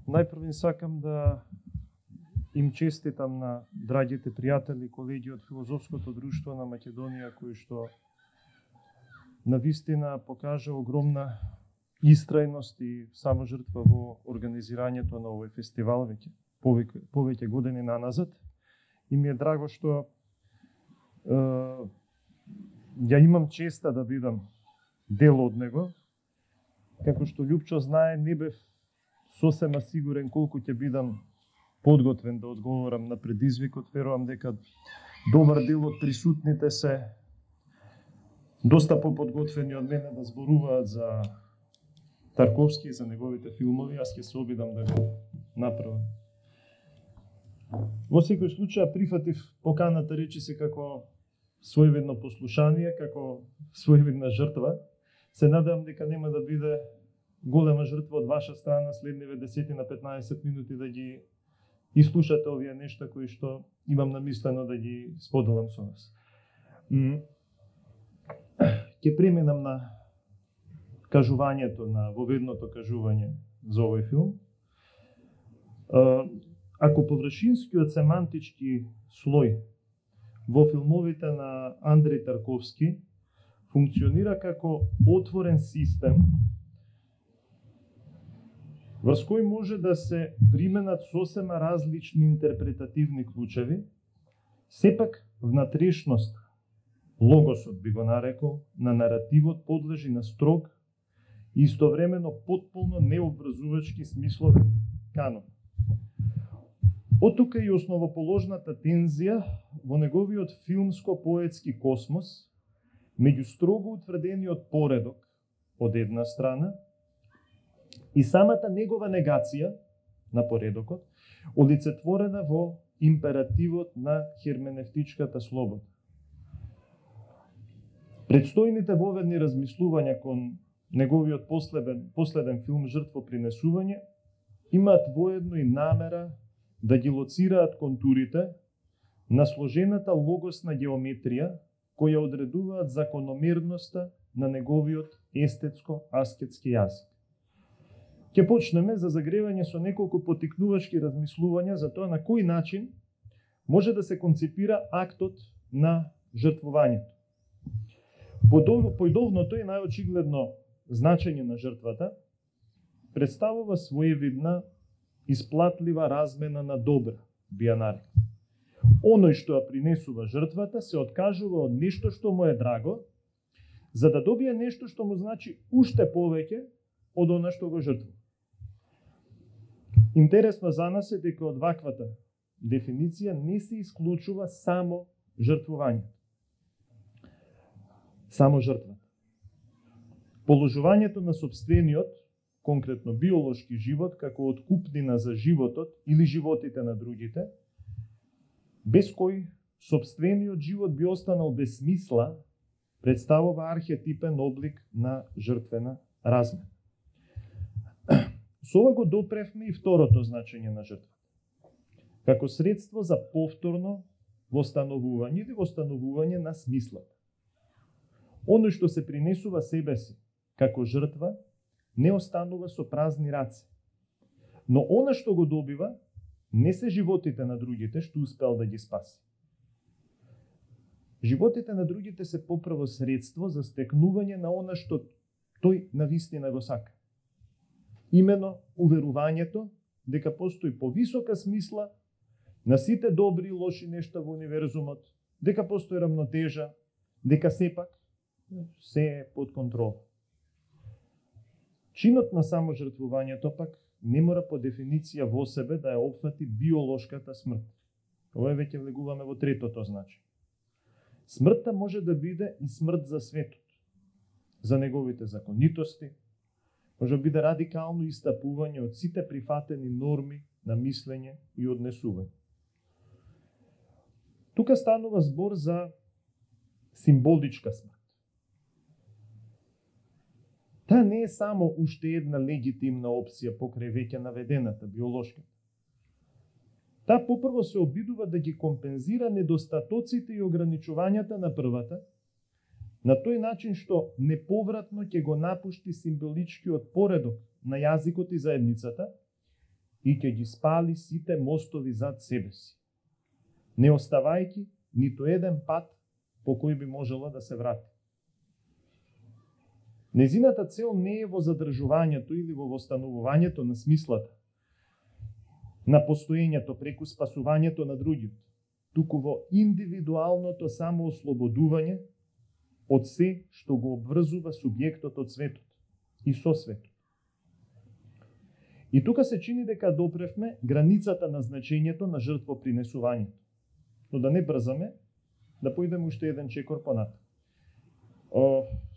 Најпрво сакам да им честитам на драгите пријатели и колеги од Филозофското друштво на Македонија, кои што навистина покажа огромна истрајност и саможртва во организирањето на овој фестивал повеќе години наназад. И ми е драго што ја имам честа да бидам дел од него. Како што Љупчо знае, не бев сосема сигурен колку ќе бидам подготвен да одговорам на предизвикот. Верувам дека добар дел од присутните се доста поподготвени од мене да зборуваат за Тарковски и за неговите филмови. Јас ќе се обидам да го направам. Во секој случај прифатив поканата, речи се, како своевидно послушание, како своевидна жртва. Се надевам дека нема да биде голема жртва од ваша страна следниве 10 на 15 минути да ги изслушате овие нешта кои што имам намислено да ги споделам со вас. Ќе преминам на кажувањето, на воведното кажување за овој филм. Ако површинскиот семантички слој во филмовите на Андреј Тарковски функционира како отворен систем врз кој може да се применат сосема различни интерпретативни клучеви, сепак внатрешност, логосот би го нарекол, на наративот подлежи на строг и истовремено потполно необврзувачки смисловен канон. Од тука и основоположната тензија во неговиот филмско-поетски космос меѓу строго утврдениот поредок од една страна и самата негова негација на поредокот, олицетворена во императивот на херменевтичката слобода. Предстојните воведни размислувања кон неговиот последен филм Жртвопринесување имаат воедно и намера да ги лоцираат контурите на сложената логосна геометрија која одредуваат закономерноста на неговиот естетско-аскетски јазик. Ќе почнеме за загревање со неколку потикнувачки размислувања за тоа на кој начин може да се концепира актот на жртвувањето. Поидовното и најочигледно значење на жртвата представува своевидна исплатлива размена на добра, би ја нарекол. Оној што ја принесува жртвата се откажува од нешто што му е драго, за да добие нешто што му значи уште повеќе од она што го жртвува. Интересно за нас е дека од ваквата дефиниција не се исклучува само жртвувањето. Само жртвата. Положувањето на сопствениот, конкретно биолошки живот, како откупнина за животот или животите на другите, без кој сопствениот живот би останал без смисла, представува архетипен облик на жртвена размена. Со ова го допревме и второто значење на жртвата. Како средство за повторно востановување или востановување на смислата. Оно што се принесува себе си како жртва не останува со празни раце. Но она што го добива не се животите на другите што успел да ги спаси. Животите на другите се поправо средство за стекнување на она што тој навистина го сака. Имено уверувањето дека постои повисока смисла на сите добри и лоши нешта во универзумот, дека постои рамнотежа, дека сепак се е под контрол. Чинот на саможртвувањето пак не мора по дефиниција во себе да ја опфати биолошката смрт. Ова веќе влегуваме во третото значење. Смртта може да биде и смрт за светот, за неговите законитости, може да биде радикално истапување од сите прифатени норми на мислење и однесување. Тука станува збор за символичка смрт. Таа не е само уште една легитимна опција покрај веќе наведената биолошката. Таа попрво се обидува да ги компензира недостатоците и ограничувањата на првата, на тој начин што неповратно ќе го напушти символичкиот поредок на јазикот и заедницата и ќе ги спали сите мостови зад себе си, не оставајќи ниту еден пат по кој би можела да се врати. Незината цел не е во задржувањето или во востановувањето на смислата, на постоењето преку спасувањето на другиот, туку во индивидуалното самоослободување од се што го обврзува субјектот од светот и со светот. И тука се чини дека допревме границата на значењето на жртвопринесувањето. Но да не брзаме, да поидеме уште еден чекор понатаму.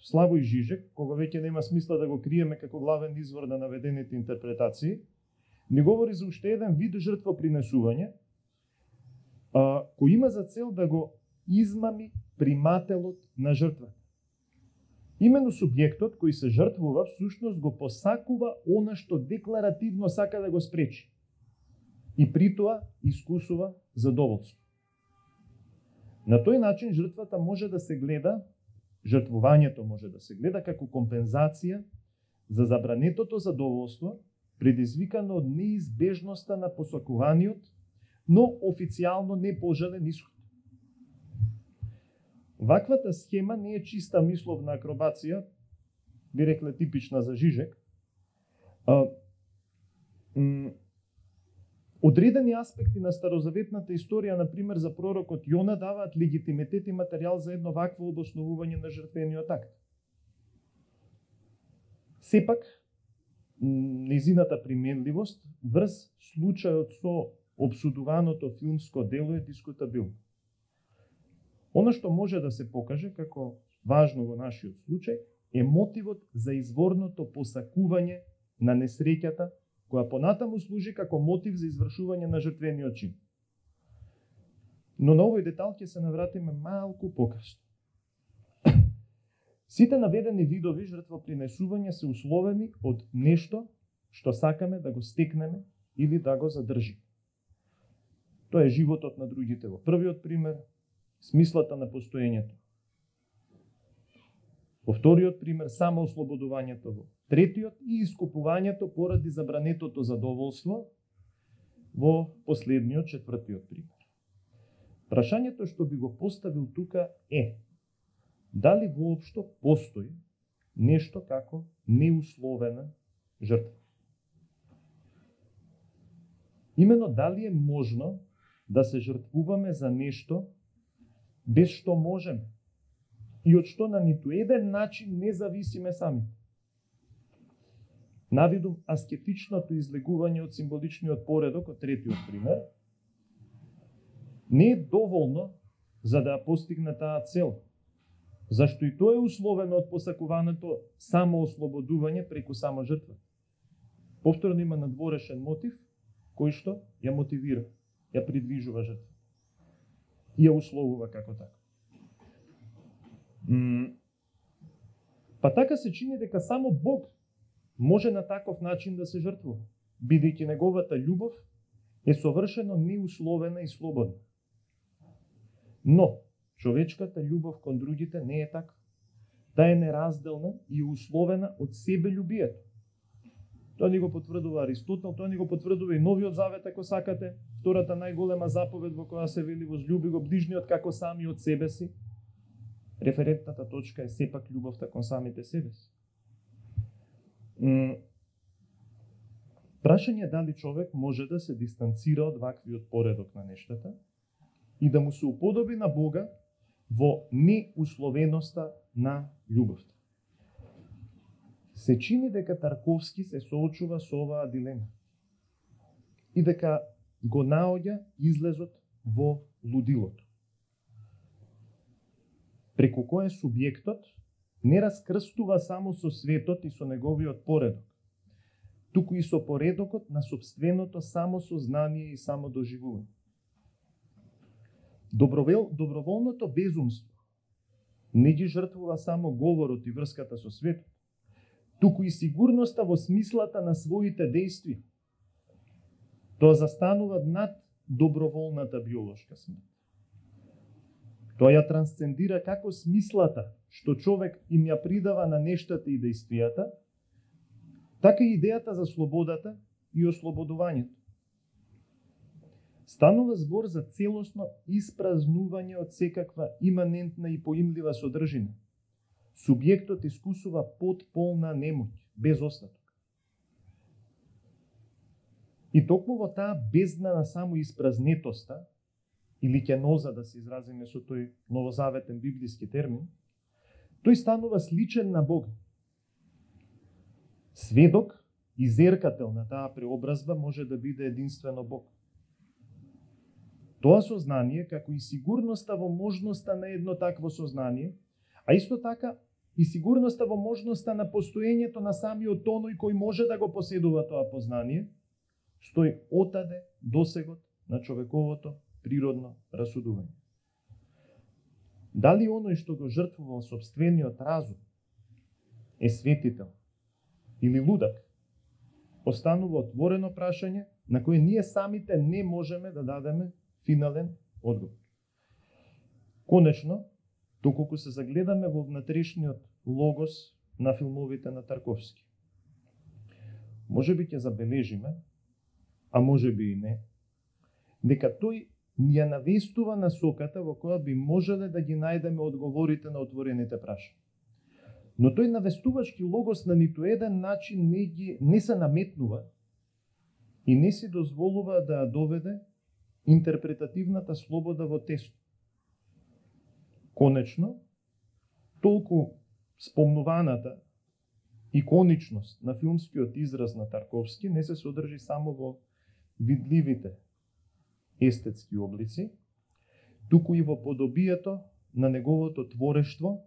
Славој Жижек, кога веќе нема смисла да го криеме како главен извор на наведените интерпретации, не говори за уште еден вид жртвопринесување, кој има за цел да го измами примателот на жртвата. Именно субјектот кој се жртвува всушност го посакува она што декларативно сака да го спречи и при тоа искусува задоволство. На тој начин жртвата може да се гледа, жртвувањето може да се гледа како компензација за забранетото задоволство предизвикано од неизбежноста на посакуваниот, но официјално непожелен исход. Ваквата схема не е чиста мисловна акробација, би рекле типична за Жижек. Одредени аспекти на старозаветната историја, например за пророкот Јона, даваат легитимитет и материјал за едно вакво обосновување на жртвениот акт. Сепак, незината применливост врз случајот со обсудуваното филмско дело е дискутабилно. Оно што може да се покаже како важно во нашиот случај е мотивот за изворното посакување на несреќата, која понатаму служи како мотив за извршување на жртвениот чин. Но на овој детал ќе се навратиме малку покасно. Сите наведени видови жртвопринесување се условени од нешто што сакаме да го стекнеме или да го задржиме. Тоа е животот на другите во првиот пример, смислата на постоењето. Во вториот пример, само ослободувањето во третиот и искупувањето поради забранетото задоволство во последниот, четвртиот пример. Прашањето што би го поставил тука е дали воопшто постои нешто како неусловена жртва. Имено дали е можно да се жртвуваме за нешто без што можеме и од што на ниту еден начин не зависиме сами. Навидум аскетичното излегување од символичниот поредок од третиот пример не е доволно за да постигне таа цел, зашто и тоа е условено од посакуваното самоослободување преку само жртва. Повторно има надворешен мотив кој што ја мотивира, ја придвижува жртва и ја условува како така. Па така се чини дека само Бог може на таков начин да се жртвува, бидејќи неговата љубов е совршено неусловена и слободна. Но човечката љубов кон другите не е така. Таа е неразделна и условена од себељубието. Тоа ни го потврдува Аристотел, тоа ни го потврдува и Новиот Завет, ако сакате, втората најголема заповед во која се вели возљуби го ближниот како самиот себе си. Референтната точка е сепак љубовта кон самите себе си. Прашање е дали човек може да се дистанцира од ваквиот поредок на нештата и да му се уподоби на Бога во неусловеноста на љубовта. Се чини дека Тарковски се соочува со оваа дилема и дека го наоѓа излезот во лудилото, преку кое субјектот не раскрстува само со светот и со неговиот поредок, туку и со поредокот на собственото самосознание и самодоживување. Доброволното безумство не ги жртвува само говорот и врската со светот, туку и сигурноста во смислата на своите дејствија. Тоа застанува над доброволната биолошка смрт. Тоа ја трансцендира како смислата што човек им ја придава на нештата и дејствијата, така и идејата за слободата и ослободувањето. Станува збор за целосно испразнување од секаква иманентна и поимлива содржина. Субјектот искусува потполна немоќ, без остаток. И токму во таа бездна на само испразнетоста, или кеноза да се изразиме со тој новозаветен библиски термин, тој станува сличен на Бога. Сведок и зеркател на таа преобразба може да биде единствено Бог. Тоа сознание, како и сигурноста во можноста на едно такво сознание, а исто така и сигурноста во можноста на постоењето на самиот оној кој може да го поседува тоа познание, стои отаде досегот на човековото природно расудување. Дали оној што го жртвува сопствениот разум е светител или лудак, останува отворено прашање на кое ние самите не можеме да дадеме финален одговор. Конечно, доколку се загледаме во внатрешниот логос на филмовите на Тарковски, можеби ќе забележиме, а можеби и не, дека тој ни ја навестува насоката во која би можеле да ги најдеме одговорите на отворените прашања. Но тој навестувачки логос на ниту еден начин не се наметнува и не си дозволува да ја доведе интерпретативната слобода во тесто. Конечно, толку спомнуваната иконичност на филмскиот израз на Тарковски не се содржи само во видливите естетски облици, туку и во подобието на неговото творештво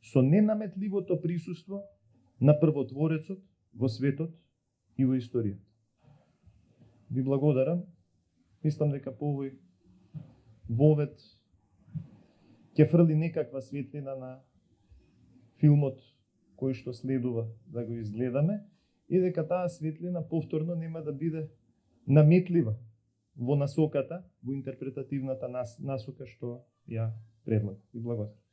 со ненаметливото присуство на првотворецот во светот и во историјата. Ви благодарам. Мислам дека по овој вовед ќе фрли некаква светлина на филмот кој што следува да го изгледаме и дека таа светлина повторно нема да биде наметлива во насоката, во интерпретативната насока што ја предлагам. И благодарам.